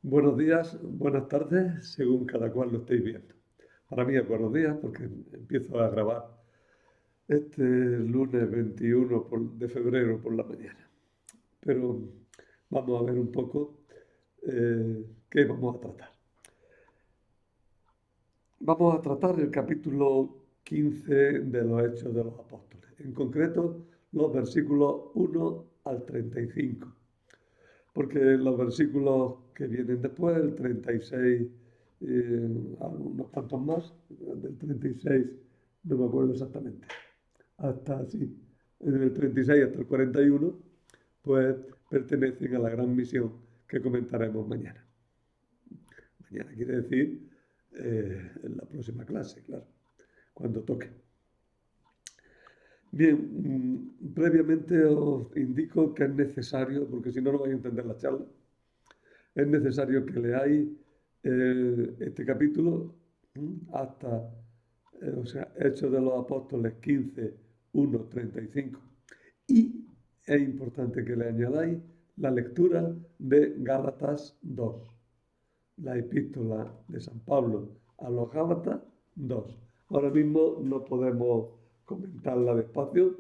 Buenos días, buenas tardes, según cada cual lo estéis viendo. Para mí es buenos días porque empiezo a grabar este lunes 21 de febrero por la mañana. Pero vamos a ver un poco qué vamos a tratar. Vamos a tratar el capítulo 15 de los Hechos de los Apóstoles, en concreto los versículos 1 al 35. Porque los versículos que vienen después, el 36, unos cuantos más, del 36 no me acuerdo exactamente, hasta así, en el 36 hasta el 41, pues pertenecen a la gran misión que comentaremos mañana. Mañana quiere decir en la próxima clase, claro, cuando toque. Bien, previamente os indico que es necesario, porque si no, no vais a entender la charla, es necesario que leáis este capítulo hasta, o sea, Hechos de los Apóstoles 15, 1, 35. Y es importante que le añadáis la lectura de Gálatas 2, la epístola de San Pablo a los Gálatas 2. Ahora mismo no podemos comentarla despacio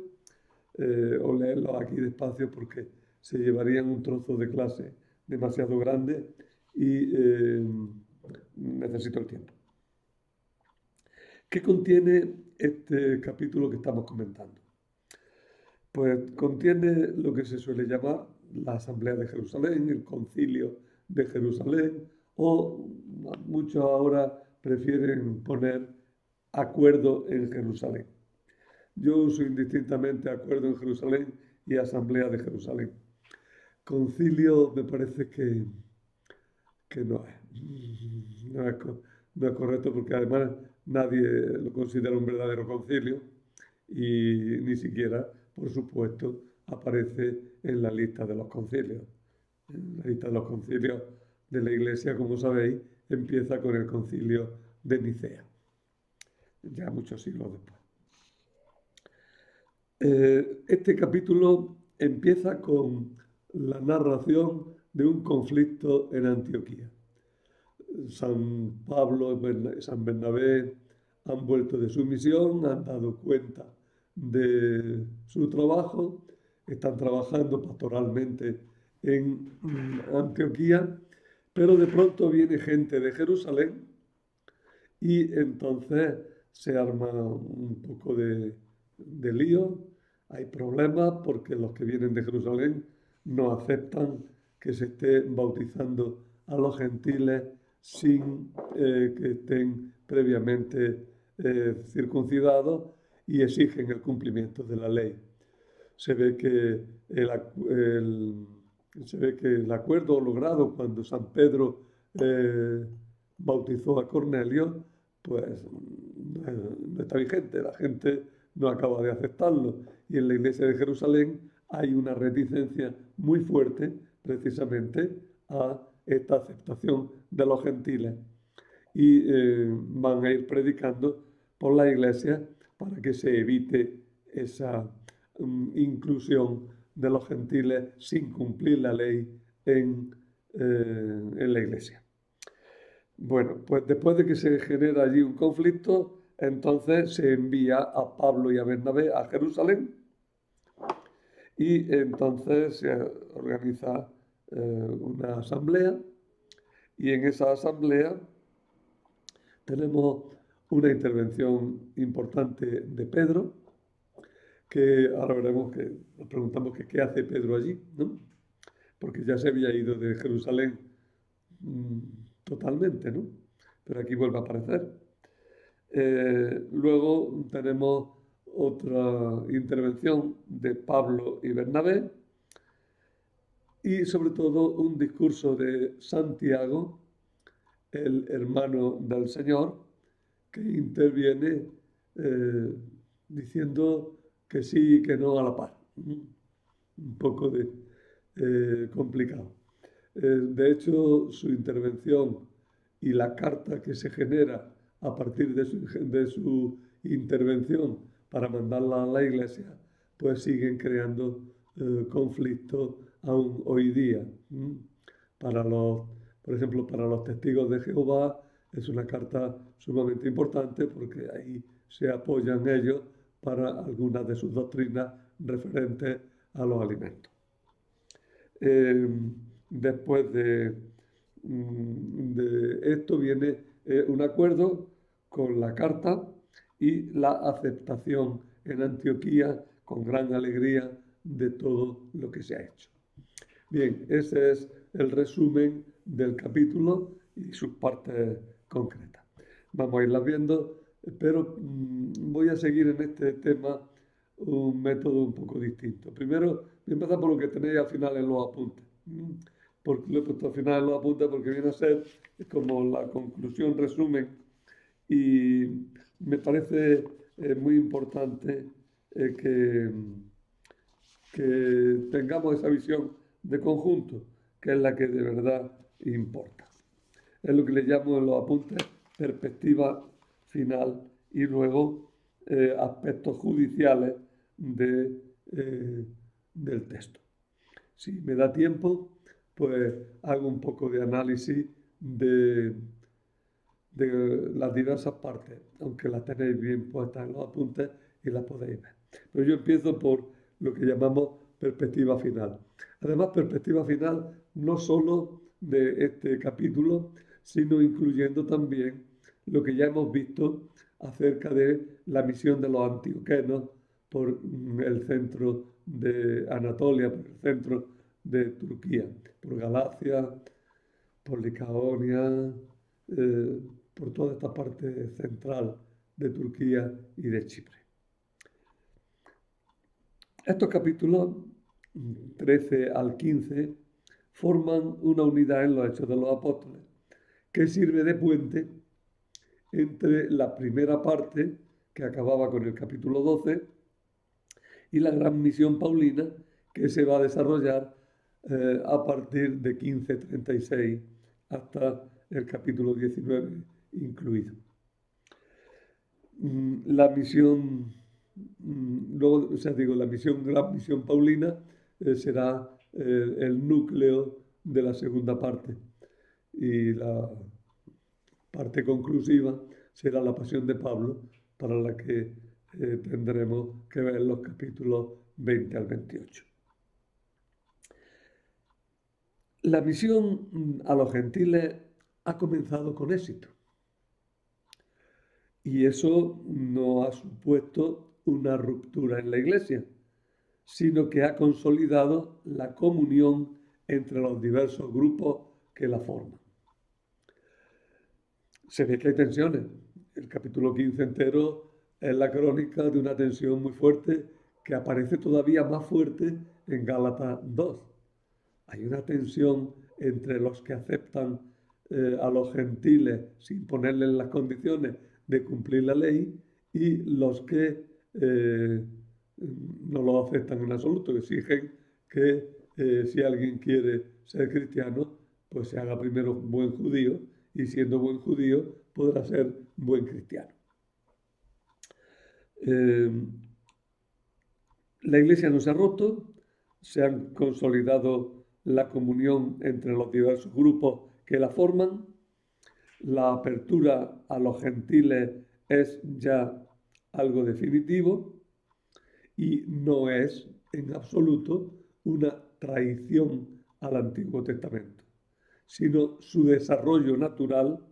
o leerlo aquí despacio porque se llevarían un trozo de clase demasiado grande y necesito el tiempo. ¿Qué contiene este capítulo que estamos comentando? Pues contiene lo que se suele llamar la Asamblea de Jerusalén, el Concilio de Jerusalén, o muchos ahora prefieren poner acuerdo en Jerusalén. Yo uso indistintamente acuerdo en Jerusalén y Asamblea de Jerusalén. Concilio me parece que no es correcto porque además nadie lo considera un verdadero concilio y ni siquiera, por supuesto, aparece en la lista de los concilios. En la lista de los concilios de la Iglesia, como sabéis, empieza con el concilio de Nicea, ya muchos siglos después. Este capítulo empieza con la narración de un conflicto en Antioquía. San Pablo y San Bernabé han vuelto de su misión, han dado cuenta de su trabajo, están trabajando pastoralmente en Antioquía, pero de pronto viene gente de Jerusalén y entonces se arma un poco de lío, hay problemas porque los que vienen de Jerusalén no aceptan que se esté bautizando a los gentiles sin que estén previamente circuncidados y exigen el cumplimiento de la ley. Se ve que se ve que el acuerdo logrado cuando San Pedro bautizó a Cornelio, pues no está vigente, la gente no acaba de aceptarlo. Y en la iglesia de Jerusalén hay una reticencia muy fuerte precisamente a esta aceptación de los gentiles. Y van a ir predicando por la iglesia para que se evite esa inclusión de los gentiles sin cumplir la ley en la iglesia. Bueno, pues después de que se genera allí un conflicto, entonces se envía a Pablo y a Bernabé a Jerusalén y entonces se organiza una asamblea y en esa asamblea tenemos una intervención importante de Pedro, que ahora veremos que nos preguntamos que qué hace Pedro allí, ¿no? Porque ya se había ido de Jerusalén totalmente, ¿no? Pero aquí vuelve a aparecer. Luego tenemos otra intervención de Pablo y Bernabé y sobre todo un discurso de Santiago, el hermano del Señor, que interviene diciendo que sí y que no a la par. Un poco complicado. De hecho, su intervención y la carta que se genera a partir de su intervención para mandarla a la iglesia, pues siguen creando conflictos aún hoy día para los Por ejemplo, para los testigos de Jehová es una carta sumamente importante porque ahí se apoyan ellos para algunas de sus doctrinas referentes a los alimentos. Eh, Después de esto viene un acuerdo con la carta y la aceptación en Antioquía con gran alegría de todo lo que se ha hecho. Bien, ese es el resumen del capítulo y sus partes concretas. Vamos a irlas viendo, pero voy a seguir en este tema un método un poco distinto. Primero, voy a empezar por lo que tenéis al final en los apuntes. Porque lo he puesto al final en los apuntes porque viene a ser como la conclusión, resumen, y me parece muy importante que tengamos esa visión de conjunto, que es la que de verdad importa. Es lo que le llamo en los apuntes perspectiva final y luego aspectos judiciales del texto. Si me da tiempo, pues hago un poco de análisis de las diversas partes, aunque las tenéis bien puestas en los apuntes y las podéis ver. Pero yo empiezo por lo que llamamos perspectiva final. Además, perspectiva final no solo de este capítulo, sino incluyendo también lo que ya hemos visto acerca de la misión de los antioquenos por el centro de Anatolia, por el centro de Turquía, por Galacia, por Licaonia, por toda esta parte central de Turquía y de Chipre. Estos capítulos 13 al 15 forman una unidad en los Hechos de los Apóstoles que sirve de puente entre la primera parte, que acababa con el capítulo 12, y la gran misión paulina que se va a desarrollar a partir de 1536 hasta el capítulo 19 incluido. La misión, luego, o sea, digo, la gran misión paulina será el núcleo de la segunda parte y la parte conclusiva será la pasión de Pablo, para la que tendremos que ver los capítulos 20 al 28. La misión a los gentiles ha comenzado con éxito. Y eso no ha supuesto una ruptura en la Iglesia, sino que ha consolidado la comunión entre los diversos grupos que la forman. Se ve que hay tensiones. El capítulo 15 entero es la crónica de una tensión muy fuerte que aparece todavía más fuerte en Gálatas 2. Hay una tensión entre los que aceptan a los gentiles sin ponerles las condiciones de cumplir la ley y los que no lo aceptan en absoluto, exigen que si alguien quiere ser cristiano, pues se haga primero buen judío y siendo buen judío podrá ser buen cristiano. La Iglesia no se ha roto, se han consolidado la comunión entre los diversos grupos que la forman, la apertura a los gentiles es ya algo definitivo y no es en absoluto una traición al Antiguo Testamento, sino su desarrollo natural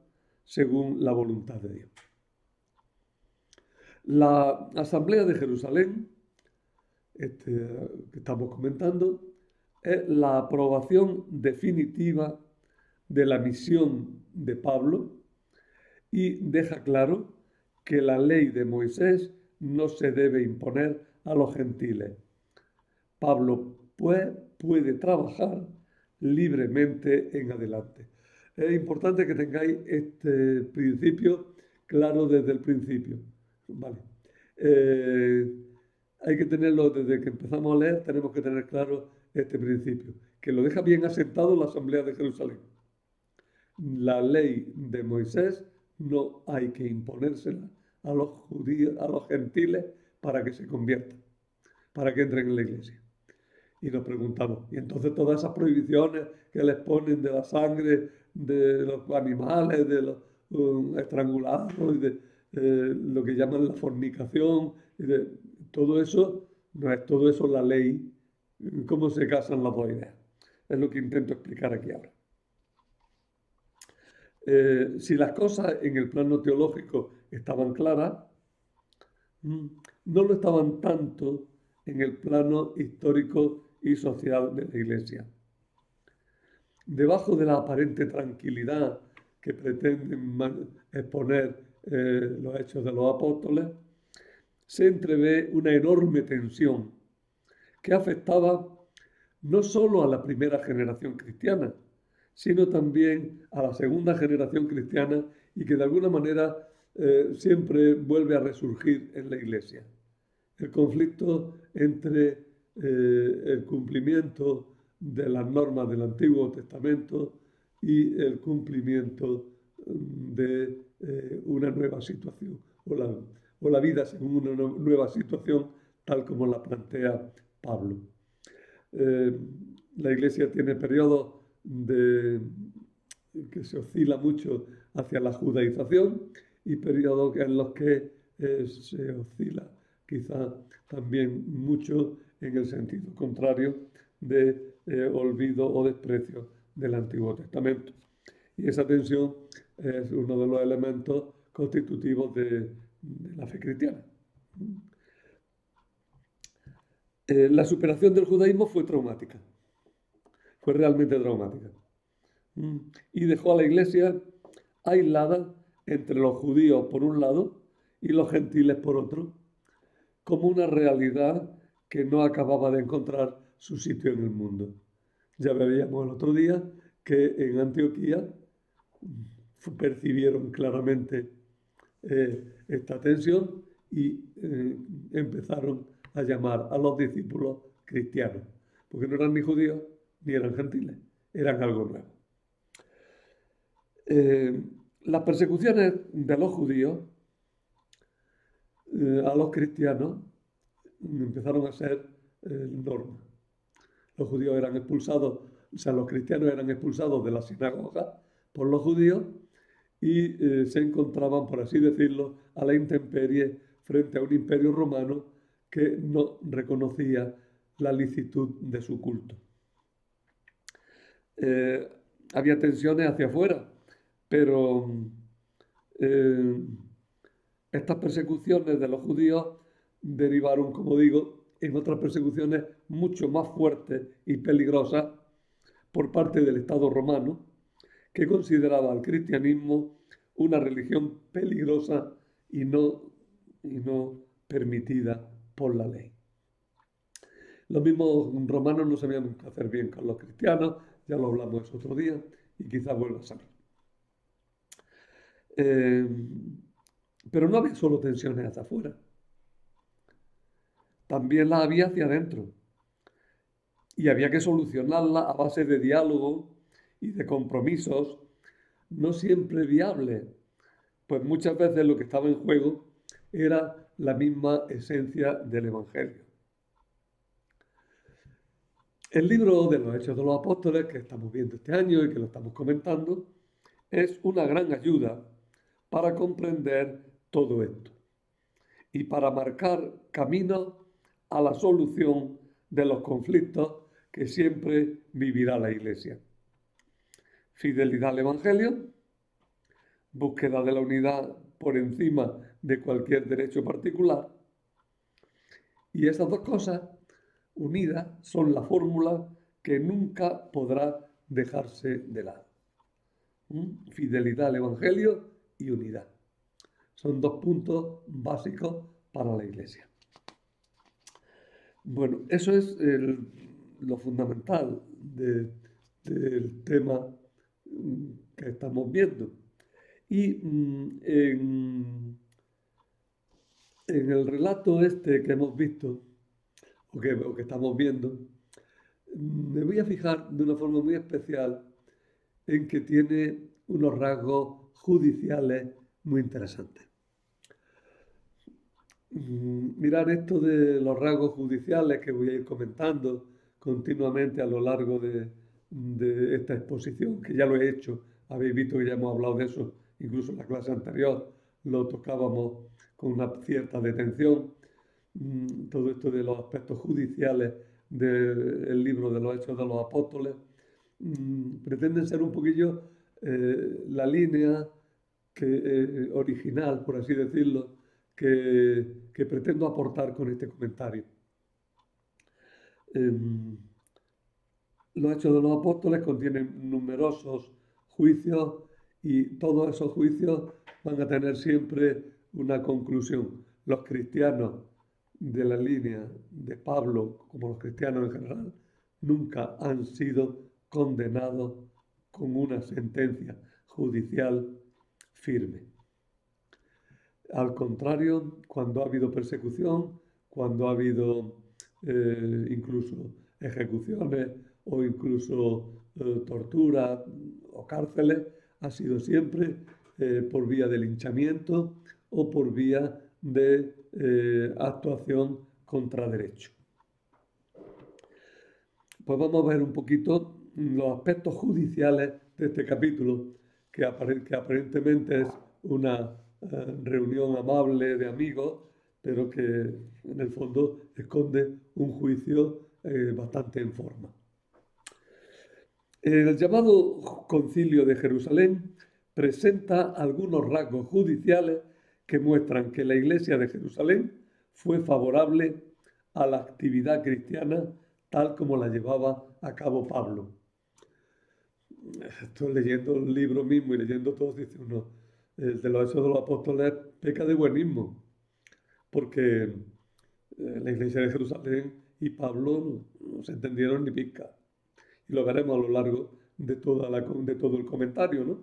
según la voluntad de Dios. La Asamblea de Jerusalén, que estamos comentando, es la aprobación definitiva de la misión de Pablo y deja claro que la ley de Moisés no se debe imponer a los gentiles. Pablo, pues, puede trabajar libremente en adelante. Es importante que tengáis este principio claro desde el principio. Vale. Hay que tenerlo desde que empezamos a leer, tenemos que tener claro este principio, que lo deja bien asentado la Asamblea de Jerusalén. La ley de Moisés no hay que imponérsela a los judíos, a los gentiles, para que se conviertan, para que entren en la iglesia. Y nos preguntamos, y entonces todas esas prohibiciones que les ponen de la sangre de los animales, de los estrangulados, y de lo que llaman la fornicación, y de todo eso, no es todo eso la ley, cómo se casan las dos ideas. Es lo que intento explicar aquí ahora. Si las cosas en el plano teológico estaban claras, no lo estaban tanto en el plano histórico y social de la Iglesia. Debajo de la aparente tranquilidad que pretenden exponer los hechos de los apóstoles, se entrevé una enorme tensión que afectaba no solo a la primera generación cristiana, sino también a la segunda generación cristiana y que de alguna manera siempre vuelve a resurgir en la Iglesia. El conflicto entre el cumplimiento de las normas del Antiguo Testamento y el cumplimiento de una nueva situación o la vida según una nueva situación tal como la plantea Pablo. La Iglesia tiene periodos que se oscila mucho hacia la judaización y periodos en los que se oscila quizá también mucho en el sentido contrario de olvido o desprecio del Antiguo Testamento. Y esa tensión es uno de los elementos constitutivos de la fe cristiana. La superación del judaísmo fue traumática, fue realmente traumática. Y dejó a la Iglesia aislada entre los judíos por un lado y los gentiles por otro, como una realidad que no acababa de encontrar su sitio en el mundo. Ya veíamos el otro día que en Antioquía percibieron claramente esta tensión y empezaron a llamar a los discípulos cristianos, porque no eran ni judíos ni eran gentiles, eran algo nuevo. Las persecuciones de los judíos a los cristianos empezaron a ser norma. Los judíos eran expulsados, o sea, los cristianos eran expulsados de la sinagoga por los judíos y se encontraban, por así decirlo, a la intemperie frente a un imperio romano que no reconocía la licitud de su culto. Había tensiones hacia afuera, pero estas persecuciones de los judíos derivaron, como digo, en otras persecuciones mucho más fuertes y peligrosas por parte del Estado romano, que consideraba al cristianismo una religión peligrosa y no permitida por la ley. Los mismos romanos no sabían qué hacer bien con los cristianos, ya lo hablamos otro día y quizás vuelva a salir. Pero no había solo tensiones hacia afuera, también las había hacia adentro. Y había que solucionarlas a base de diálogo y de compromisos, no siempre viables, pues muchas veces lo que estaba en juego era la misma esencia del Evangelio. El libro de los Hechos de los Apóstoles, que estamos viendo este año y que lo estamos comentando, es una gran ayuda para comprender todo esto y para marcar caminos a la solución de los conflictos que siempre vivirá la Iglesia. Fidelidad al Evangelio, búsqueda de la unidad por encima de cualquier derecho particular. Y esas dos cosas unidas son la fórmula que nunca podrá dejarse de lado. Fidelidad al Evangelio y unidad. Son dos puntos básicos para la Iglesia. Bueno, eso es lo fundamental del tema que estamos viendo. Y en el relato este que hemos visto, o que estamos viendo, me voy a fijar de una forma muy especial en que tiene unos rasgos judiciales muy interesantes. Mirad esto de los rasgos judiciales que voy a ir comentando continuamente a lo largo de esta exposición, que ya lo he hecho. Habéis visto que ya hemos hablado de eso, incluso en la clase anterior lo tocábamos con una cierta detención. Todo esto de los aspectos judiciales del libro de los Hechos de los Apóstoles pretenden ser un poquillo la línea original, por así decirlo, que pretendo aportar con este comentario. Los Hechos de los Apóstoles contienen numerosos juicios y todos esos juicios van a tener siempre una conclusión. Los cristianos de la línea de Pablo, como los cristianos en general, nunca han sido condenados con una sentencia judicial firme. Al contrario, cuando ha habido persecución, cuando ha habido incluso ejecuciones o incluso tortura o cárceles, ha sido siempre por vía de linchamiento o por vía de actuación contra derecho. Pues vamos a ver un poquito los aspectos judiciales de este capítulo, que aparentemente es una reunión amable de amigos, pero que en el fondo esconde un juicio bastante en forma. El llamado Concilio de Jerusalén presenta algunos rasgos judiciales que muestran que la Iglesia de Jerusalén fue favorable a la actividad cristiana tal como la llevaba a cabo Pablo. Estoy leyendo el libro mismo y leyendo todo, dice uno, el de los Hechos de los Apóstoles peca de buenismo, porque la Iglesia de Jerusalén y Pablo no se entendieron ni pizca. Y lo veremos a lo largo de todo el comentario, ¿no?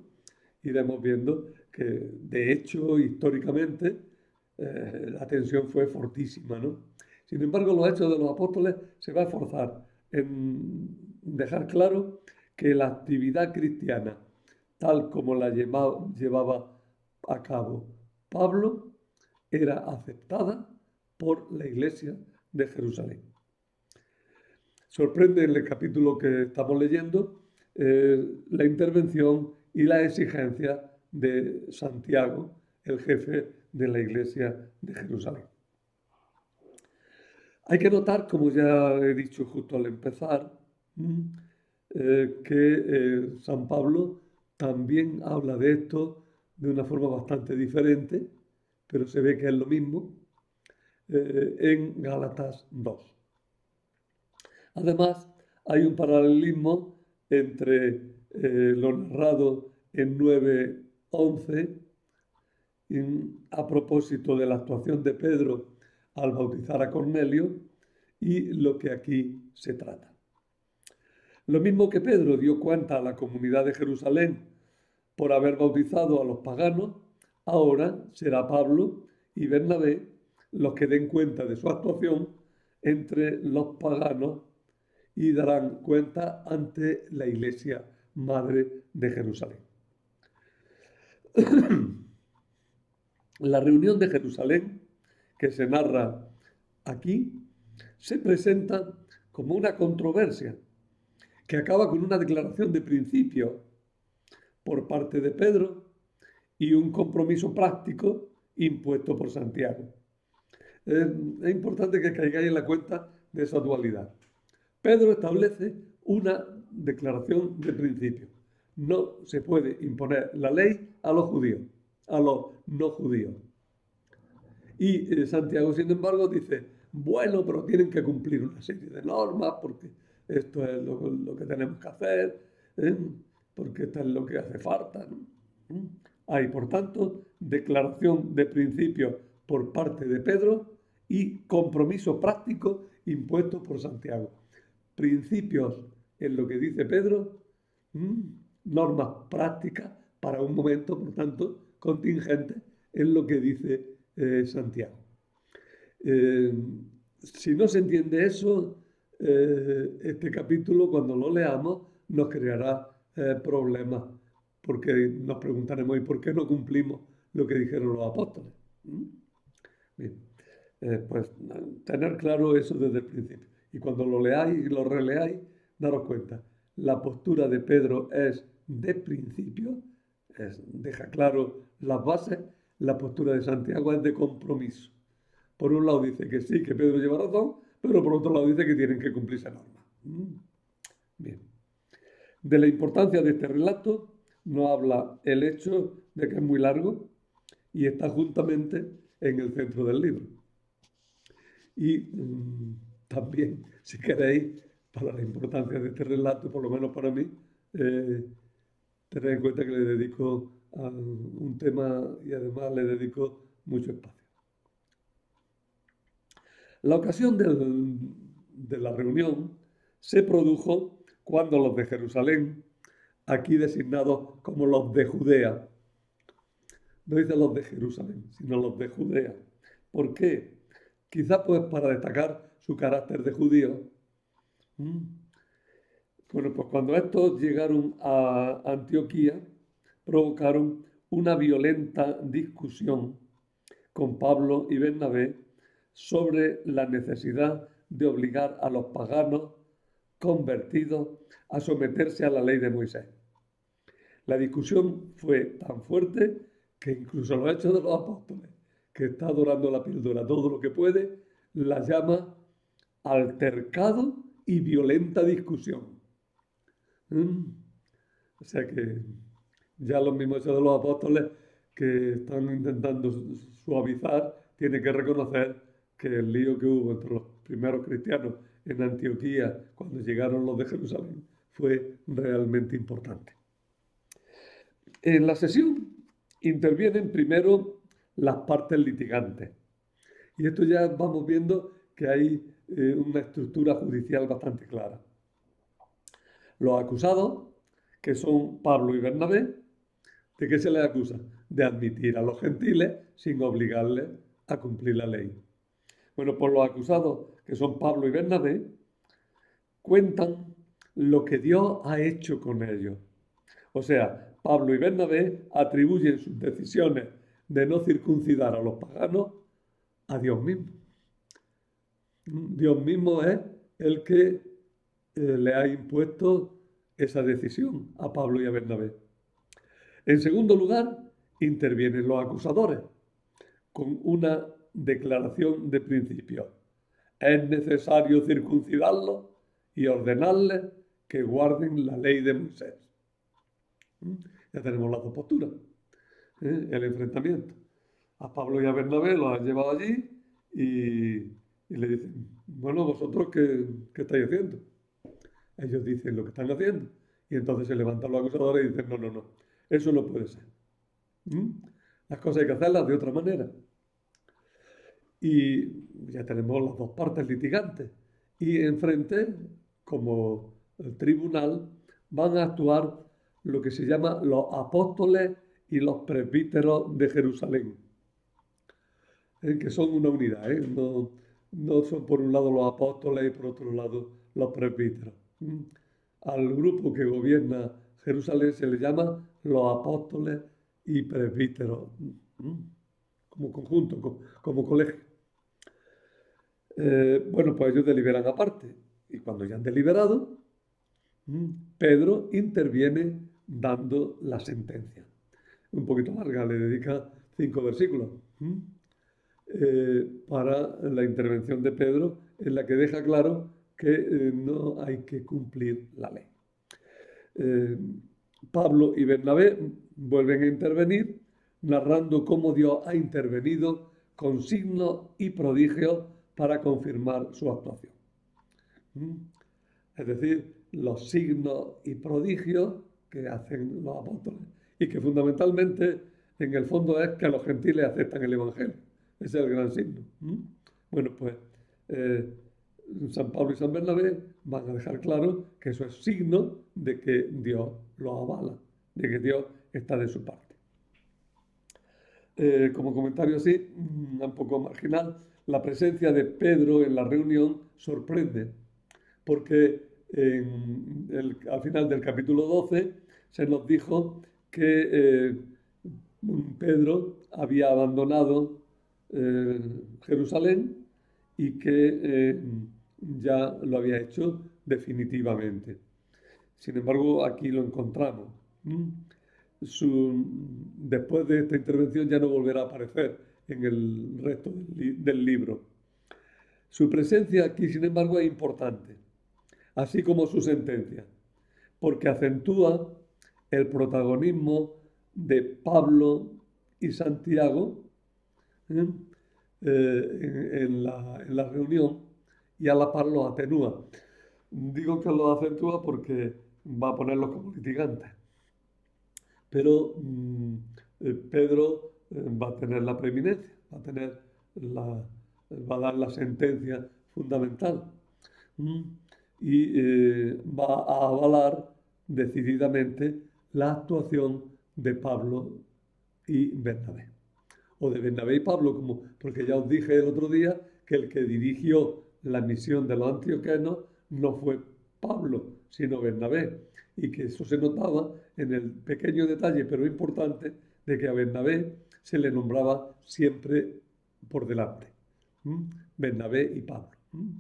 Iremos viendo que, de hecho, históricamente, la tensión fue fortísima, ¿no? Sin embargo, los Hechos de los Apóstoles se va a esforzar en dejar claro que la actividad cristiana, tal como la llevaba a cabo Pablo, era aceptada por la Iglesia de Jerusalén. Sorprende en el capítulo que estamos leyendo la intervención y la exigencia de Santiago, el jefe de la Iglesia de Jerusalén. Hay que notar, como ya he dicho justo al empezar, que San Pablo también habla de esto de una forma bastante diferente, pero se ve que es lo mismo, en Gálatas 2. Además, hay un paralelismo entre lo narrado en 9:11 a propósito de la actuación de Pedro al bautizar a Cornelio y lo que aquí se trata. Lo mismo que Pedro dio cuenta a la comunidad de Jerusalén por haber bautizado a los paganos, ahora será Pablo y Bernabé los que den cuenta de su actuación entre los paganos y darán cuenta ante la Iglesia Madre de Jerusalén. La reunión de Jerusalén, que se narra aquí, se presenta como una controversia que acaba con una declaración de principio por parte de Pedro y un compromiso práctico impuesto por Santiago. Es importante que caigáis en la cuenta de esa dualidad. Pedro establece una declaración de principio. No se puede imponer la ley a los judíos, a los no judíos. Y Santiago, sin embargo, dice, bueno, pero tienen que cumplir una serie de normas porque esto es lo que tenemos que hacer, porque esto es lo que hace falta, ¿no? Hay, por tanto, declaración de principio por parte de Pedro y compromiso práctico impuesto por Santiago. Principios en lo que dice Pedro, normas prácticas para un momento, por tanto, contingente en lo que dice Santiago. Si no se entiende eso, este capítulo, cuando lo leamos, nos creará problemas, porque nos preguntaremos, ¿y por qué no cumplimos lo que dijeron los apóstoles? Bien, pues tener claro eso desde el principio. Y cuando lo leáis y lo releáis, daros cuenta, la postura de Pedro es de principio, deja claro las bases, la postura de Santiago es de compromiso. Por un lado dice que sí, que Pedro lleva razón, pero por otro lado dice que tienen que cumplirse normas. Bien. De la importancia de este relato nos habla el hecho de que es muy largo y está juntamente en el centro del libro. Y también, si queréis, para la importancia de este relato, por lo menos para mí, tened en cuenta que le dedico a un tema y además le dedico mucho espacio. La ocasión de la reunión se produjo cuando los de Jerusalén, aquí designados como los de Judea, no dice los de Jerusalén, sino los de Judea. ¿Por qué? Quizá pues para destacar su carácter de judío. Bueno, pues cuando estos llegaron a Antioquía, provocaron una violenta discusión con Pablo y Bernabé sobre la necesidad de obligar a los paganos convertidos a someterse a la ley de Moisés. La discusión fue tan fuerte que incluso los Hechos de los Apóstoles, que está dorando la píldora todo lo que puede, la llama altercado y violenta discusión. O sea que ya los mismos Hechos de los Apóstoles que están intentando suavizar, tienen que reconocer que el lío que hubo entre los primeros cristianos en Antioquía cuando llegaron los de Jerusalén fue realmente importante. En la sesión intervienen primero las partes litigantes. Y esto ya vamos viendo que hay una estructura judicial bastante clara. Los acusados, que son Pablo y Bernabé, ¿de qué se les acusa? De admitir a los gentiles sin obligarles a cumplir la ley. Bueno, pues los acusados, que son Pablo y Bernabé, cuentan lo que Dios ha hecho con ellos. O sea, Pablo y Bernabé atribuyen sus decisiones de no circuncidar a los paganos a Dios mismo. Dios mismo es el que le ha impuesto esa decisión a Pablo y a Bernabé. En segundo lugar, intervienen los acusadores con una declaración de principio. Es necesario circuncidarlos y ordenarles que guarden la ley de Moisés. Ya tenemos las dos posturas, el enfrentamiento. A Pablo y a Bernabé los han llevado allí y le dicen, bueno, ¿vosotros qué estáis haciendo? Ellos dicen lo que están haciendo. Y entonces se levantan los acusadores y dicen, no, eso no puede ser. Las cosas hay que hacerlas de otra manera. Y ya tenemos las dos partes litigantes. Y enfrente, como el tribunal, van a actuar lo que se llama los apóstoles y los presbíteros de Jerusalén, que son una unidad, no son por un lado los apóstoles y por otro lado los presbíteros. Al grupo que gobierna Jerusalén se le llama los apóstoles y presbíteros, como conjunto, como colegio. Bueno, pues ellos deliberan aparte. Y cuando ya han deliberado, Pedro interviene dando la sentencia. Un poquito larga, le dedica 5 versículos para la intervención de Pedro, en la que deja claro que no hay que cumplir la ley. Pablo y Bernabé vuelven a intervenir, narrando cómo Dios ha intervenido con signos y prodigios para confirmar su actuación. Es decir, los signos y prodigios que hacen los apóstoles y que fundamentalmente en el fondo es que los gentiles aceptan el Evangelio. Ese es el gran signo. Bueno, pues San Pablo y San Bernabé van a dejar claro que eso es signo de que Dios lo avala, de que Dios está de su parte. Como comentario así, un poco marginal, la presencia de Pedro en la reunión sorprende, porque al final del capítulo 12 se nos dijo que Pedro había abandonado Jerusalén y que ya lo había hecho definitivamente. Sin embargo, aquí lo encontramos. ¿Mm? Después de esta intervención ya no volverá a aparecer en el resto del libro. Su presencia aquí, sin embargo, es importante, así como su sentencia, porque acentúa el protagonismo de Pablo y Santiago, ¿eh? En la reunión, y a la par los atenúa. Digo que los acentúa porque va a ponerlos como litigantes, pero Pedro va a tener la preeminencia, la, va a dar la sentencia fundamental. ¿Mm? Y va a avalar decididamente la actuación de Pablo y Bernabé. O de Bernabé y Pablo, porque ya os dije el otro día que el que dirigió la misión de los antioquenos no fue Pablo, sino Bernabé. Y que eso se notaba en el pequeño detalle, pero importante, de que a Bernabé se le nombraba siempre por delante. ¿Mm? Bernabé y Pablo. ¿Mm?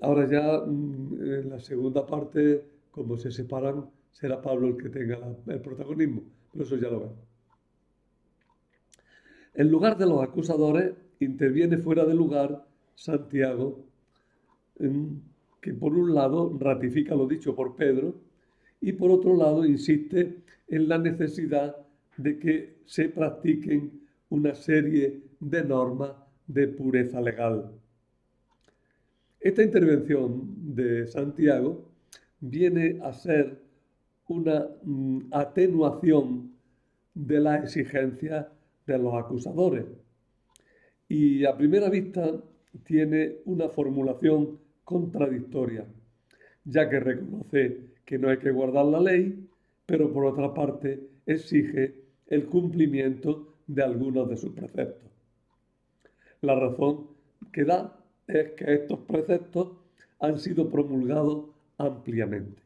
Ahora ya en la segunda parte, como se separan, será Pablo el que tenga el protagonismo, pero eso ya lo vemos. En lugar de los acusadores, interviene fuera de lugar Santiago, que por un lado ratifica lo dicho por Pedro y por otro lado insiste en la necesidad de que se practiquen una serie de normas de pureza legal. Esta intervención de Santiago viene a ser una atenuación de las exigencias de los acusadores y a primera vista tiene una formulación contradictoria, ya que reconoce que no hay que guardar la ley, pero por otra parte exige el cumplimiento de algunos de sus preceptos. La razón que da es que estos preceptos han sido promulgados ampliamente.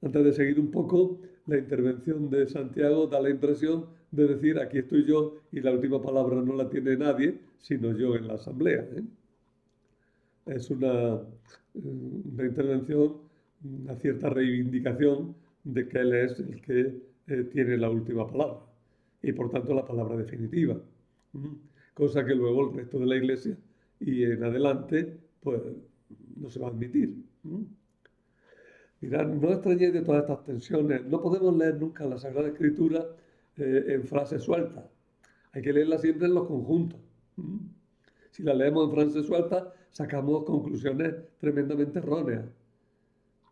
Antes de seguir un poco, la intervención de Santiago da la impresión de decir aquí estoy yo y la última palabra no la tiene nadie, sino yo en la asamblea. Es una intervención, una cierta reivindicación de que él es el que tiene la última palabra y por tanto la palabra definitiva. Cosa que luego el resto de la Iglesia y en adelante pues no se va a admitir. Mirad, no extrañéis de todas estas tensiones. No podemos leer nunca la Sagrada Escritura en frases sueltas. Hay que leerla siempre en los conjuntos. Si la leemos en frases sueltas, sacamos conclusiones tremendamente erróneas.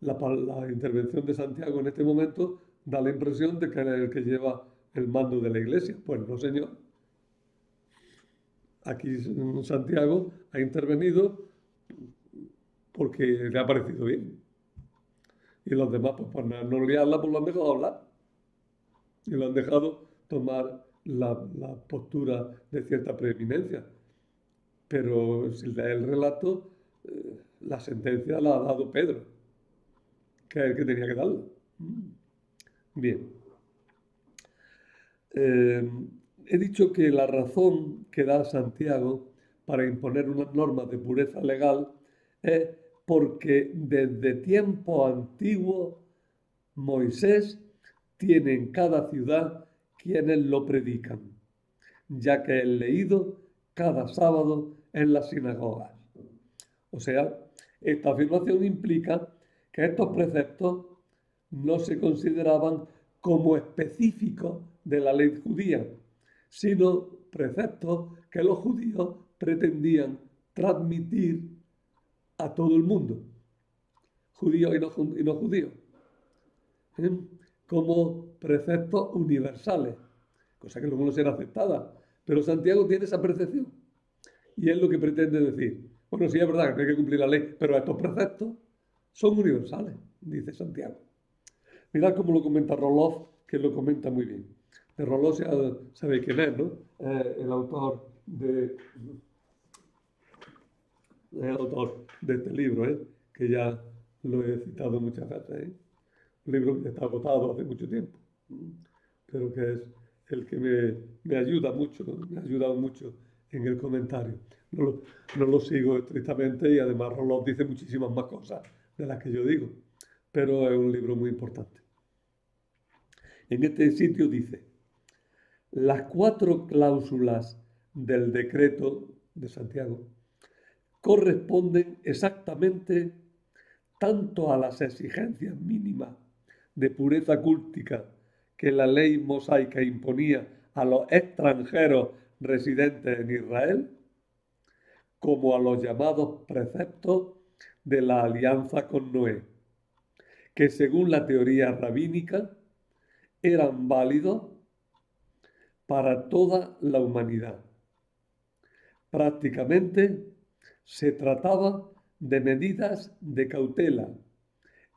La intervención de Santiago en este momento da la impresión de que es el que lleva el mando de la Iglesia. Pues no, señor. Aquí Santiago ha intervenido porque le ha parecido bien. Y los demás, pues por no liarla, pues lo han dejado hablar. Y lo han dejado tomar la postura de cierta preeminencia. Pero si lees el relato, la sentencia la ha dado Pedro, que es el que tenía que darla. Bien. He dicho que la razón que da Santiago para imponer unas normas de pureza legal es porque desde tiempo antiguo Moisés tiene en cada ciudad quienes lo predican, ya que es leído cada sábado en las sinagogas. O sea, esta afirmación implica que estos preceptos no se consideraban como específicos de la ley judía, sino preceptos que los judíos pretendían transmitir a todo el mundo, judíos y no judíos, como preceptos universales, cosa que luego no será aceptada. Pero Santiago tiene esa percepción y es lo que pretende decir. Bueno, sí es verdad que hay que cumplir la ley, pero estos preceptos son universales, dice Santiago. Mirad cómo lo comenta Roloff, que lo comenta muy bien. De Roloff sabéis quién es, ¿no? El autor de este libro, que ya lo he citado muchas veces. Un libro que está agotado hace mucho tiempo, pero que es el que me ayuda mucho, me ha ayudado mucho en el comentario. No lo, no lo sigo estrictamente y además Roloff dice muchísimas más cosas de las que yo digo, pero es un libro muy importante. En este sitio dice, las 4 cláusulas del decreto de Santiago corresponden exactamente tanto a las exigencias mínimas de pureza cúltica que la ley mosaica imponía a los extranjeros residentes en Israel, como a los llamados preceptos de la alianza con Noé, que según la teoría rabínica eran válidos para toda la humanidad. Prácticamente se trataba de medidas de cautela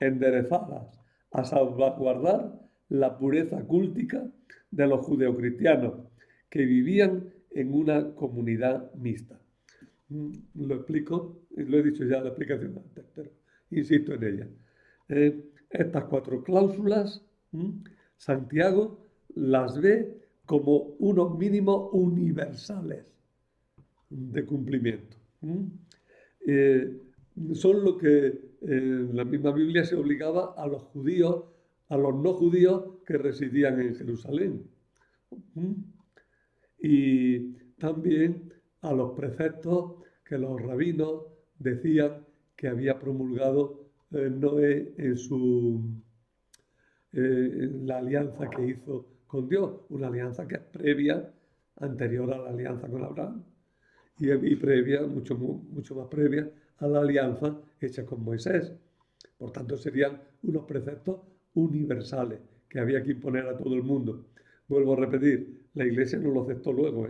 enderezadas a salvaguardar la pureza cúltica de los judeocristianos que vivían en una comunidad mixta. Lo explico, lo he dicho ya en la explicación antes, pero insisto en ella. Estas 4 cláusulas, Santiago las ve como unos mínimos universales de cumplimiento. Son lo que en la misma Biblia se obligaba a los judíos, a los no judíos que residían en Jerusalén. Y también a los preceptos que los rabinos decían que había promulgado Noé en la alianza que hizo con Dios, una alianza que es previa, anterior a la alianza con Abraham, y previa, mucho más previa a la alianza hecha con Moisés. Por tanto, serían unos preceptos universales que había que imponer a todo el mundo. Vuelvo a repetir, la Iglesia no lo aceptó luego,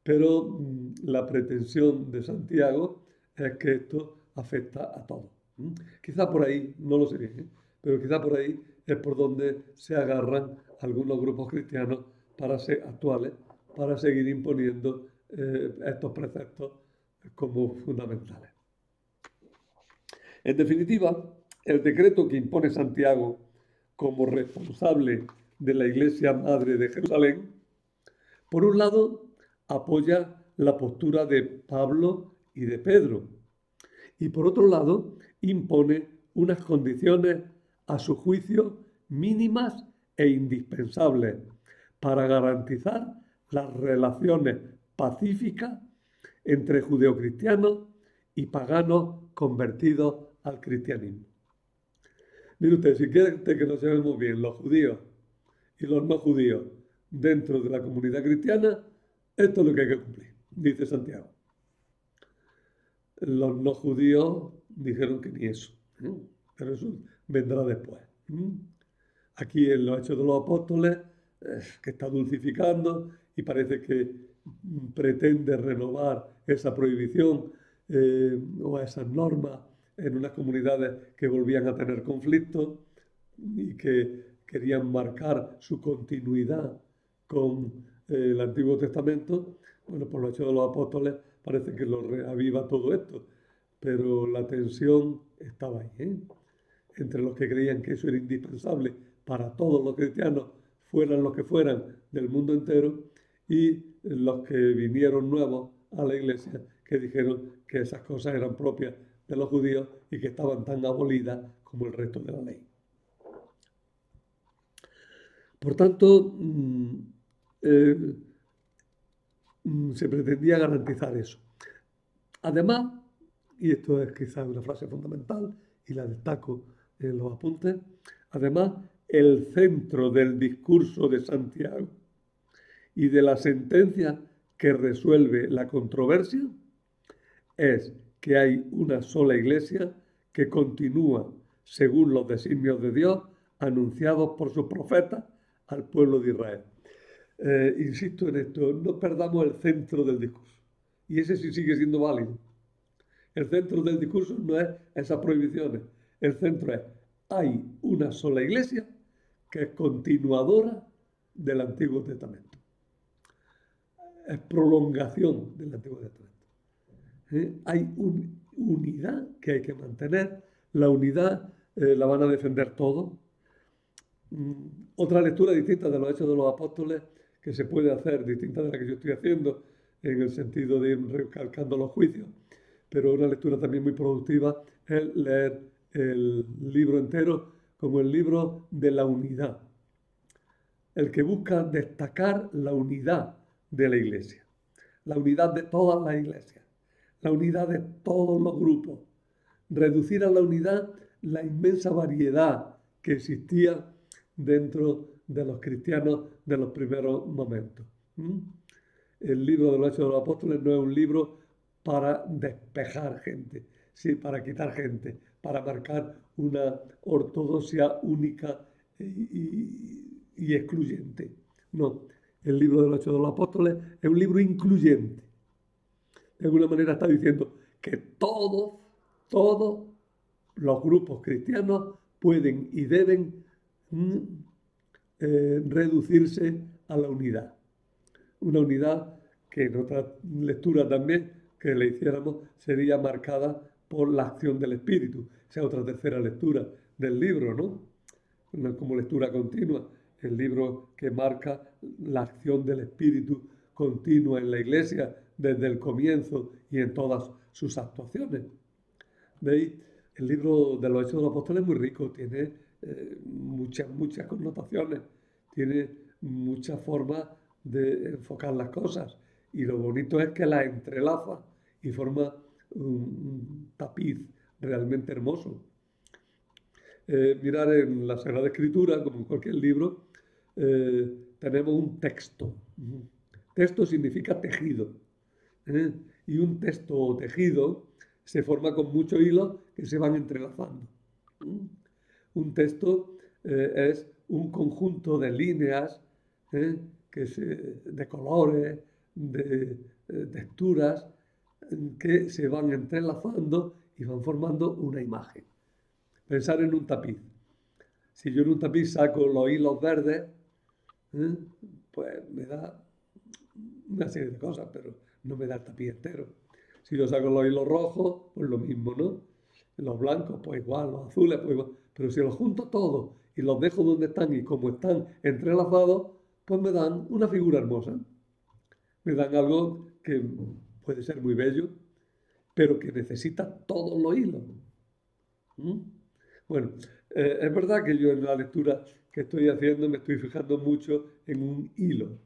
Pero la pretensión de Santiago es que esto afecta a todos. Quizá por ahí, no lo sé bien, pero quizá por ahí es por donde se agarran algunos grupos cristianos actuales para seguir imponiendo estos preceptos como fundamentales. En definitiva, el decreto que impone Santiago como responsable de la Iglesia Madre de Jerusalén, por un lado, apoya la postura de Pablo y de Pedro, y por otro lado, impone unas condiciones, a su juicio, mínimas e indispensables para garantizar las relaciones pacíficas entre judeocristianos y paganos convertidos al cristianismo. Mire usted, si quiere que nos llevemos bien los judíos y los no judíos dentro de la comunidad cristiana, esto es lo que hay que cumplir, dice Santiago. Los no judíos dijeron que ni eso, pero eso vendrá después. Aquí en los Hechos de los Apóstoles, que está dulcificando y parece que pretende renovar esa prohibición o esas normas en unas comunidades que volvían a tener conflictos y que querían marcar su continuidad con el Antiguo Testamento. Bueno, por los Hechos de los Apóstoles parece que lo reaviva todo esto, pero la tensión estaba ahí, entre los que creían que eso era indispensable para todos los cristianos, fueran los que fueran del mundo entero, y los que vinieron nuevos a la Iglesia, que dijeron que esas cosas eran propias de los judíos y que estaban tan abolidas como el resto de la ley. Por tanto, se pretendía garantizar eso. Además, y esto es quizás una frase fundamental y la destaco en los apuntes, además, el centro del discurso de Santiago y de la sentencia que resuelve la controversia es que hay una sola Iglesia que continúa según los designios de Dios anunciados por sus profetas al pueblo de Israel. Insisto en esto, no perdamos el centro del discurso. Y ese sí sigue siendo válido. El centro del discurso no es esas prohibiciones. El centro es, hay una sola Iglesia que es continuadora del Antiguo Testamento. Es prolongación del Antiguo Testamento. Hay una unidad que hay que mantener. La unidad la van a defender todos. Otra lectura distinta de los Hechos de los Apóstoles, que se puede hacer, distinta de la que yo estoy haciendo, en el sentido de ir recalcando los juicios, pero una lectura también muy productiva es leer el libro entero como el libro de la unidad, el que busca destacar la unidad de la Iglesia, la unidad de todas las iglesias, la unidad de todos los grupos, reducir a la unidad la inmensa variedad que existía dentro de los cristianos de los primeros momentos. El libro de los Hechos de los Apóstoles no es un libro para despejar gente, sí, para quitar gente, para marcar una ortodoxia única y excluyente. No, el libro de los Hechos de los Apóstoles es un libro incluyente. De alguna manera está diciendo que todos los grupos cristianos pueden y deben reducirse a la unidad. Una unidad que en otra lectura también que le hiciéramos sería marcada por la acción del Espíritu. Esa es otra tercera lectura del libro, ¿no? Como lectura continua. El libro que marca la acción del Espíritu continua en la Iglesia desde el comienzo y en todas sus actuaciones. ¿Veis? El libro de los Hechos de los Apóstoles es muy rico, tiene muchas connotaciones, tiene muchas formas de enfocar las cosas y lo bonito es que las entrelaza y forma un tapiz realmente hermoso. Mirar en la Sagrada Escritura, como en cualquier libro, tenemos un texto. Texto significa tejido. Y un texto tejido se forma con muchos hilos que se van entrelazando. Un texto es un conjunto de líneas, de colores, de texturas, que se van entrelazando y van formando una imagen. Pensar en un tapiz. Si yo en un tapiz saco los hilos verdes, pues me da una serie de cosas, pero no me da el tapiz entero. Si yo saco los hilos rojos, pues lo mismo, ¿no? Los blancos, pues igual, los azules, pues igual. Pero si los junto todos y los dejo donde están y como están entrelazados, pues me dan una figura hermosa. Me dan algo que puede ser muy bello, pero que necesita todos los hilos. Bueno, es verdad que yo en la lectura que estoy haciendo me estoy fijando mucho en un hilo,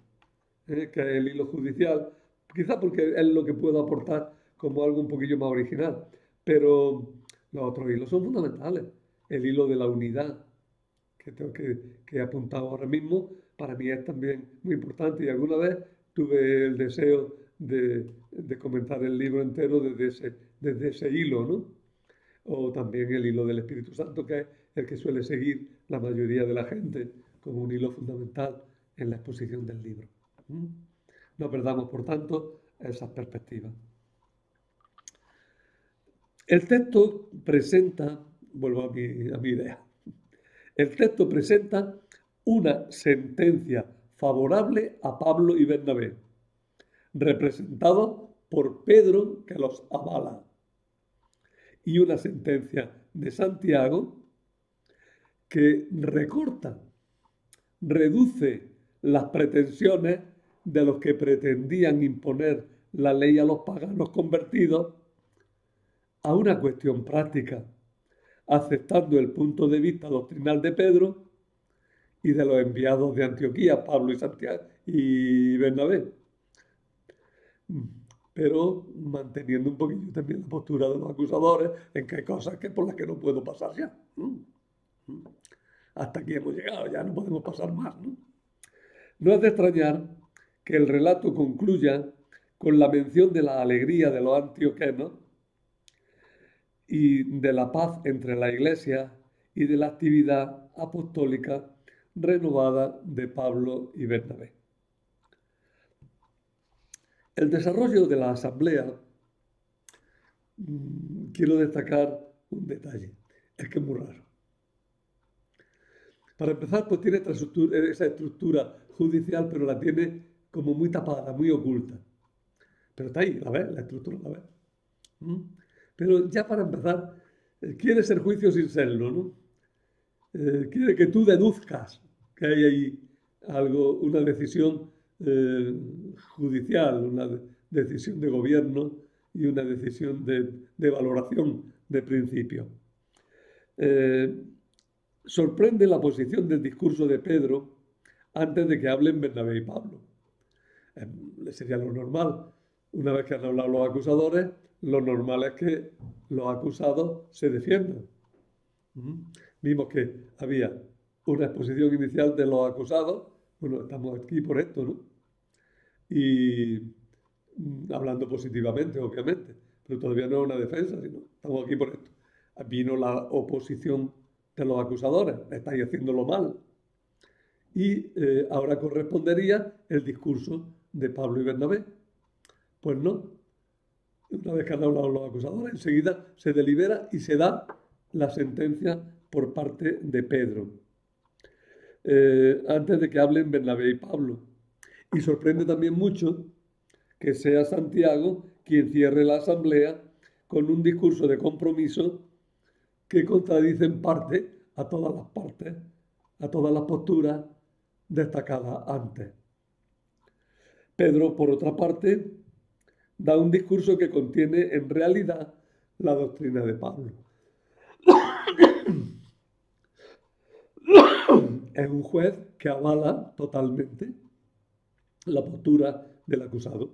que es el hilo judicial, quizá porque es lo que puedo aportar como algo un poquillo más original, pero los otros hilos son fundamentales. El hilo de la unidad, que he apuntado ahora mismo, para mí es también muy importante y alguna vez tuve el deseo de comenzar el libro entero desde ese hilo, ¿no? O también el hilo del Espíritu Santo, que es el que suele seguir la mayoría de la gente como un hilo fundamental en la exposición del libro. No perdamos, por tanto, esas perspectivas. El texto presenta, vuelvo a mi idea, el texto presenta una sentencia favorable a Pablo y Bernabé, representado por Pedro, que los avala, y una sentencia de Santiago que recorta, reduce las pretensiones de los que pretendían imponer la ley a los paganos convertidos a una cuestión práctica, aceptando el punto de vista doctrinal de Pedro y de los enviados de Antioquía, Pablo y Santiago y Bernabé, pero manteniendo un poquillo también la postura de los acusadores en que hay cosas por las que no puedo pasar ya. Hasta aquí hemos llegado, ya no podemos pasar más. No es de extrañar que el relato concluya con la mención de la alegría de los antioquenos y de la paz entre la Iglesia y de la actividad apostólica renovada de Pablo y Bernabé. El desarrollo de la asamblea, quiero destacar un detalle, es que es muy raro. Para empezar, pues tiene esa estructura judicial, pero la tiene como muy tapada, muy oculta. Pero está ahí, la ves, la estructura la ves. Pero ya para empezar, quiere ser juicio sin serlo, ¿no? Quiere que tú deduzcas que hay ahí algo, una decisión judicial, una decisión de gobierno y una decisión de valoración de principio. Sorprende la posición del discurso de Pedro antes de que hablen Bernabé y Pablo. Sería lo normal. Una vez que han hablado los acusadores, lo normal es que los acusados se defiendan. Vimos que había una exposición inicial de los acusados. Bueno, estamos aquí por esto, ¿no? Y hablando positivamente, obviamente, pero todavía no es una defensa, sino estamos aquí por esto. Vino la oposición de los acusadores, estáis haciéndolo mal. Y ahora correspondería el discurso de Pablo y Bernabé. Pues no. Una vez que han hablado los acusadores, enseguida se delibera y se da la sentencia por parte de Pedro. Antes de que hablen Bernabé y Pablo. Y sorprende también mucho que sea Santiago quien cierre la asamblea con un discurso de compromiso que contradice en parte a todas las partes, a todas las posturas destacadas antes. Pedro, por otra parte, da un discurso que contiene en realidad la doctrina de Pablo. Es un juez que avala totalmente la postura del acusado.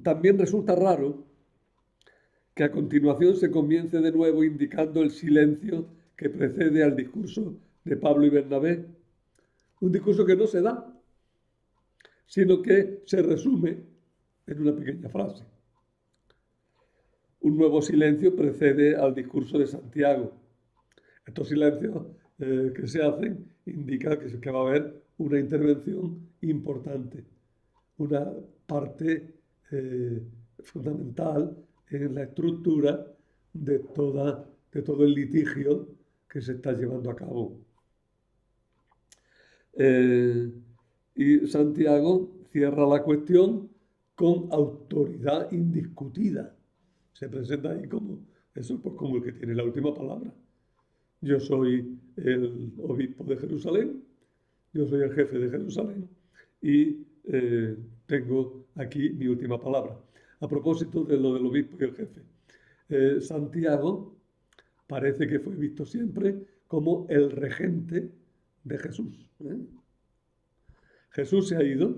También resulta raro que a continuación se comience de nuevo indicando el silencio que precede al discurso de Pablo y Bernabé. Un discurso que no se da, sino que se resume en una pequeña frase. Un nuevo silencio precede al discurso de Santiago. Estos silencios que se hacen indican que va a haber una intervención importante, una parte fundamental en la estructura de todo el litigio que se está llevando a cabo. Y Santiago cierra la cuestión con autoridad indiscutida. Se presenta ahí como eso, pues como el que tiene la última palabra. Yo soy el obispo de Jerusalén, yo soy el jefe de Jerusalén y tengo aquí mi última palabra. A propósito de lo del obispo y el jefe, Santiago parece que fue visto siempre como el regente de Jesús. Jesús se ha ido,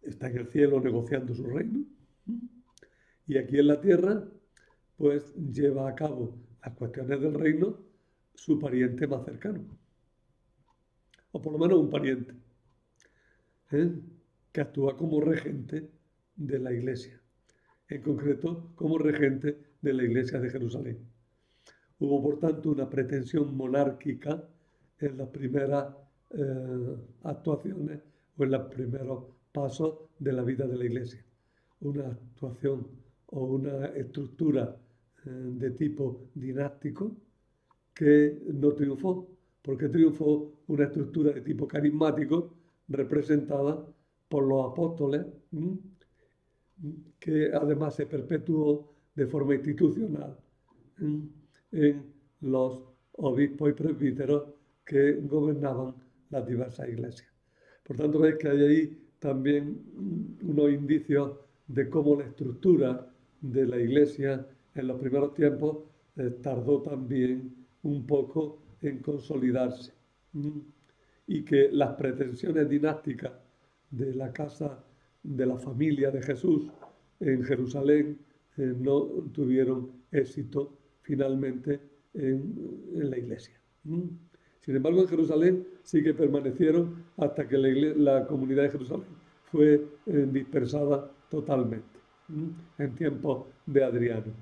está en el cielo negociando su reino, y aquí en la tierra pues lleva a cabo las cuestiones del reino su pariente más cercano, o por lo menos un pariente, que actúa como regente de la iglesia, en concreto como regente de la iglesia de Jerusalén. Hubo por tanto una pretensión monárquica en las primeras actuaciones o en los primeros pasos de la vida de la iglesia. Una actuación o una estructura de tipo dinástico que no triunfó, porque triunfó una estructura de tipo carismático representada por los apóstoles, que además se perpetuó de forma institucional en los obispos y presbíteros que gobernaban las diversas iglesias. Por tanto, veis que hay ahí también unos indicios de cómo la estructura de la iglesia en los primeros tiempos tardó también un poco en consolidarse, y que las pretensiones dinásticas de la casa de la familia de Jesús en Jerusalén no tuvieron éxito finalmente en la iglesia. Sin embargo, en Jerusalén sí que permanecieron hasta que la comunidad de Jerusalén fue dispersada totalmente, en tiempos de Adriano.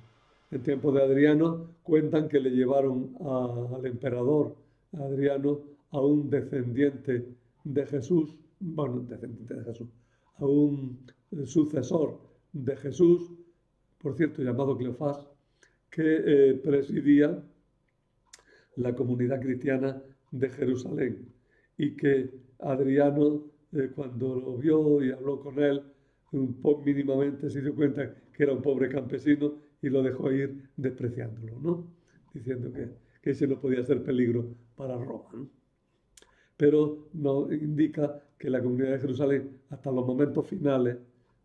En tiempos de Adriano cuentan que le llevaron al emperador Adriano a un descendiente de Jesús, bueno, descendiente de Jesús, a un sucesor de Jesús, por cierto, llamado Cleofás, que presidía la comunidad cristiana de Jerusalén, y que Adriano, cuando lo vio y habló con él, mínimamente se dio cuenta que era un pobre campesino y lo dejó ir despreciándolo, ¿no? Diciendo que ese no podía ser peligro para Roma, ¿no? Pero nos indica que la comunidad de Jerusalén, hasta los momentos finales,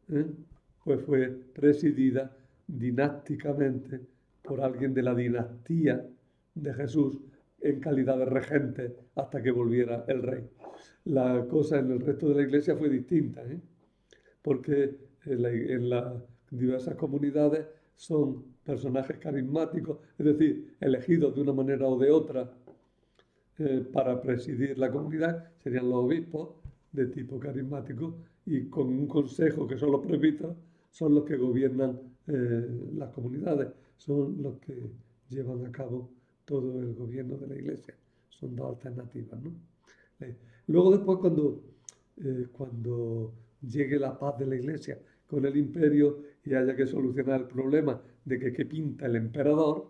¿eh? Pues fue presidida dinásticamente por alguien de la dinastía de Jesús en calidad de regente hasta que volviera el rey. La cosa en el resto de la iglesia fue distinta, ¿eh? Porque en las diversas comunidades son personajes carismáticos, es decir, elegidos de una manera o de otra para presidir la comunidad, serían los obispos de tipo carismático, y con un consejo que son los presbíteros, son los que gobiernan las comunidades, son los que llevan a cabo todo el gobierno de la iglesia. Son dos alternativas, ¿no? Luego después cuando llegue la paz de la iglesia con el imperio y haya que solucionar el problema de que qué pinta el emperador,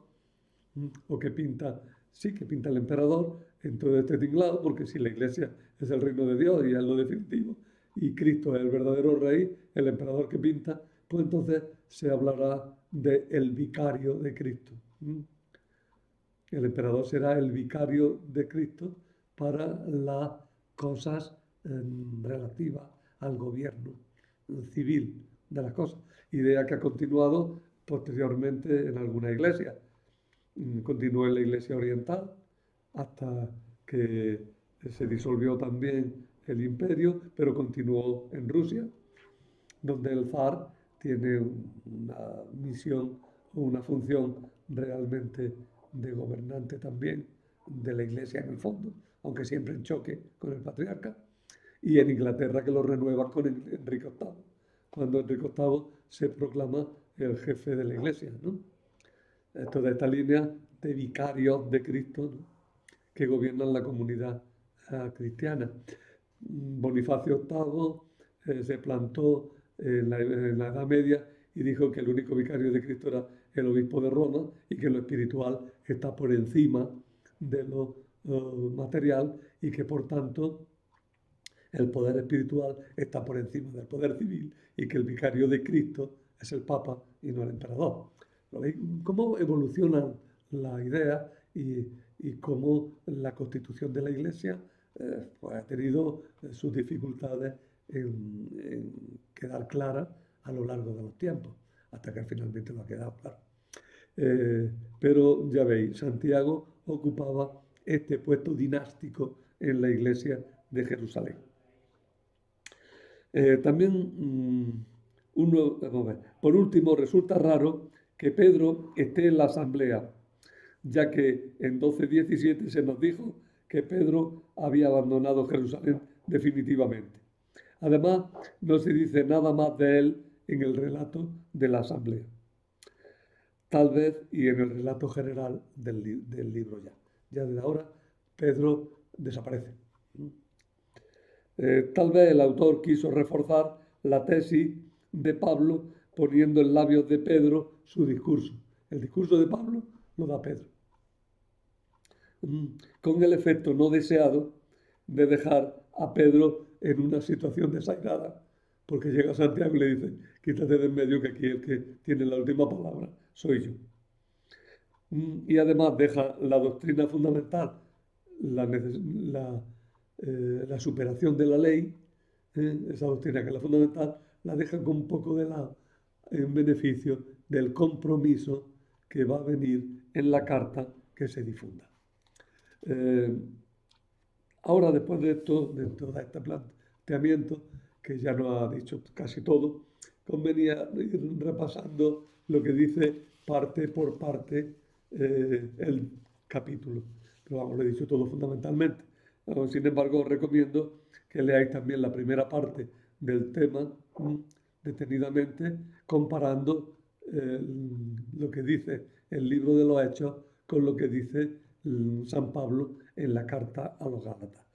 o que pinta, sí, que pinta el emperador en todo este tinglado, porque si la iglesia es el reino de Dios y es lo definitivo, y Cristo es el verdadero rey, el emperador que pinta, pues entonces se hablará del vicario de Cristo. El emperador será el vicario de Cristo para las cosas relativas al gobierno civil de las cosas. Idea que ha continuado posteriormente en alguna iglesia. Continuó en la iglesia oriental hasta que se disolvió también el imperio, pero continuó en Rusia, donde el zar tiene una misión o una función realmente de gobernante también de la iglesia en el fondo, aunque siempre en choque con el patriarca, y en Inglaterra que lo renueva con Enrique VIII, cuando Enrique VIII se proclama el jefe de la iglesia, ¿no? Toda esta línea de vicarios de Cristo, ¿no?, que gobiernan la comunidad cristiana. Bonifacio VIII se plantó en la Edad Media y dijo que el único vicario de Cristo era el obispo de Roma y que lo espiritual está por encima de lo material y que por tanto el poder espiritual está por encima del poder civil y que el vicario de Cristo es el Papa y no el emperador. ¿Lo veis? ¿Cómo evolucionan las ideas y cómo la constitución de la Iglesia pues ha tenido sus dificultades en quedar clara a lo largo de los tiempos, hasta que finalmente lo ha quedado claro? Pero ya veis, Santiago ocupaba este puesto dinástico en la Iglesia de Jerusalén. También, vamos a ver, por último, resulta raro que Pedro esté en la asamblea, ya que en 12:17 se nos dijo que Pedro había abandonado Jerusalén definitivamente. Además, no se dice nada más de él en el relato de la asamblea. Tal vez, y en el relato general del libro ya. Ya desde ahora, Pedro desaparece. Tal vez el autor quiso reforzar la tesis de Pablo poniendo en labios de Pedro su discurso. El discurso de Pablo lo da Pedro, con el efecto no deseado de dejar a Pedro en una situación desairada, porque llega Santiago y le dice: quítate de en medio, que aquí el que tiene la última palabra soy yo. Y además deja la doctrina fundamental, la superación de la ley, esa doctrina que es la fundamental, la deja con un poco de lado en beneficio del compromiso que va a venir en la carta que se difunda. Ahora, después de esto, de todo este planteamiento, que ya nos ha dicho casi todo, convenía ir repasando lo que dice parte por parte el capítulo. Pero vamos, lo he dicho todo fundamentalmente. Sin embargo, os recomiendo que leáis también la primera parte del tema detenidamente, comparando lo que dice el libro de los Hechos con lo que dice San Pablo en la carta a los Gálatas.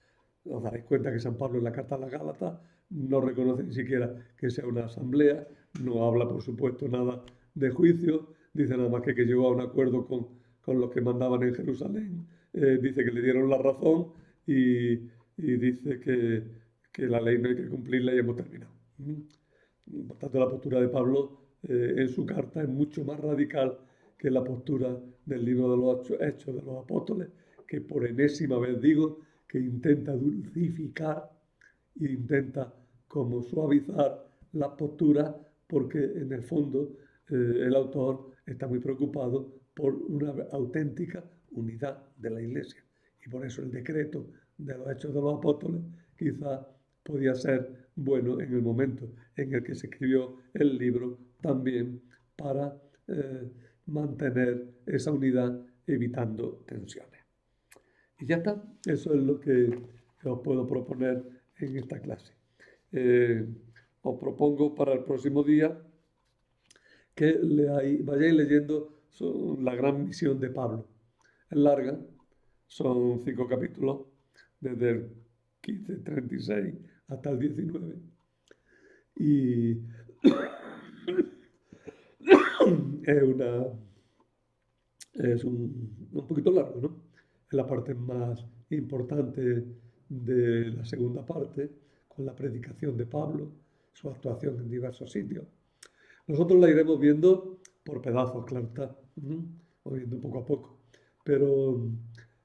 Os daréis cuenta que San Pablo en la carta a los Gálatas no reconoce ni siquiera que sea una asamblea, no habla por supuesto nada de juicio, dice nada más que llegó a un acuerdo con los que mandaban en Jerusalén, dice que le dieron la razón y dice que la ley no hay que cumplirla y hemos terminado. Por tanto, la postura de Pablo en su carta es mucho más radical que la postura del libro de los Hechos de los Apóstoles, que por enésima vez digo, que intenta dulcificar e intenta como suavizar las posturas porque en el fondo el autor está muy preocupado por una auténtica unidad de la Iglesia. Y por eso el decreto de los Hechos de los Apóstoles quizás podía ser bueno en el momento en el que se escribió el libro también para mantener esa unidad evitando tensiones. Y ya está, eso es lo que os puedo proponer en esta clase. Os propongo para el próximo día que vayáis leyendo la gran misión de Pablo. Es larga, son 5 capítulos, desde el 15:36 hasta el 19. Y es un poquito largo, ¿no? Es la parte más importante de la segunda parte, con la predicación de Pablo, su actuación en diversos sitios. Nosotros la iremos viendo por pedazos, claro está, o viendo poco a poco. Pero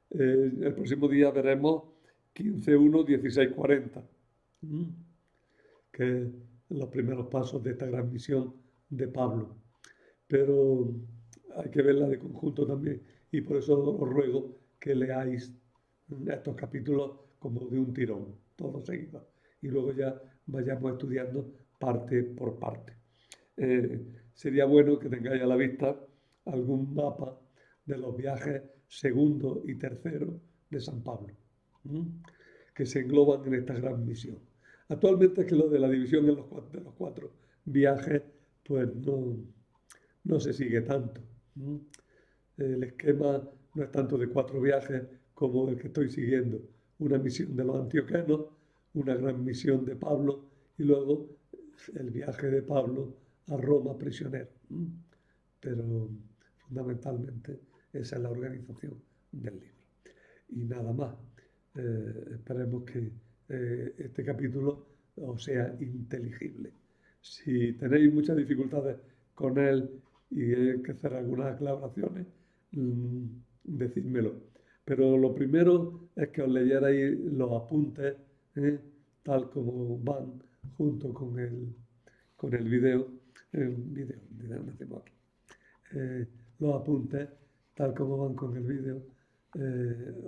el próximo día veremos 15:1, 16:40, que es los primeros pasos de esta gran misión de Pablo. Pero hay que verla de conjunto también, y por eso os ruego que leáis estos capítulos como de un tirón, todos seguidos, y luego ya vayamos estudiando parte por parte. Sería bueno que tengáis a la vista algún mapa de los viajes segundo y tercero de San Pablo, que se engloban en esta gran misión. Actualmente es que lo de la división de los 4 viajes, pues no se sigue tanto. El esquema no es tanto de 4 viajes como el que estoy siguiendo. Una misión de los antioquenos, una gran misión de Pablo y luego el viaje de Pablo a Roma prisionero. Pero fundamentalmente esa es la organización del libro. Y nada más. Esperemos que este capítulo os sea inteligible. Si tenéis muchas dificultades con él y hay que hacer algunas aclaraciones, decídmelo. Pero lo primero es que os leyerais los apuntes, tal como van junto con el video. El video no hacemos aquí. Los apuntes, tal como van con el vídeo,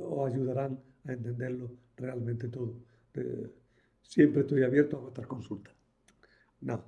os ayudarán a entenderlo realmente todo. Siempre estoy abierto a vuestras consultas. Nada.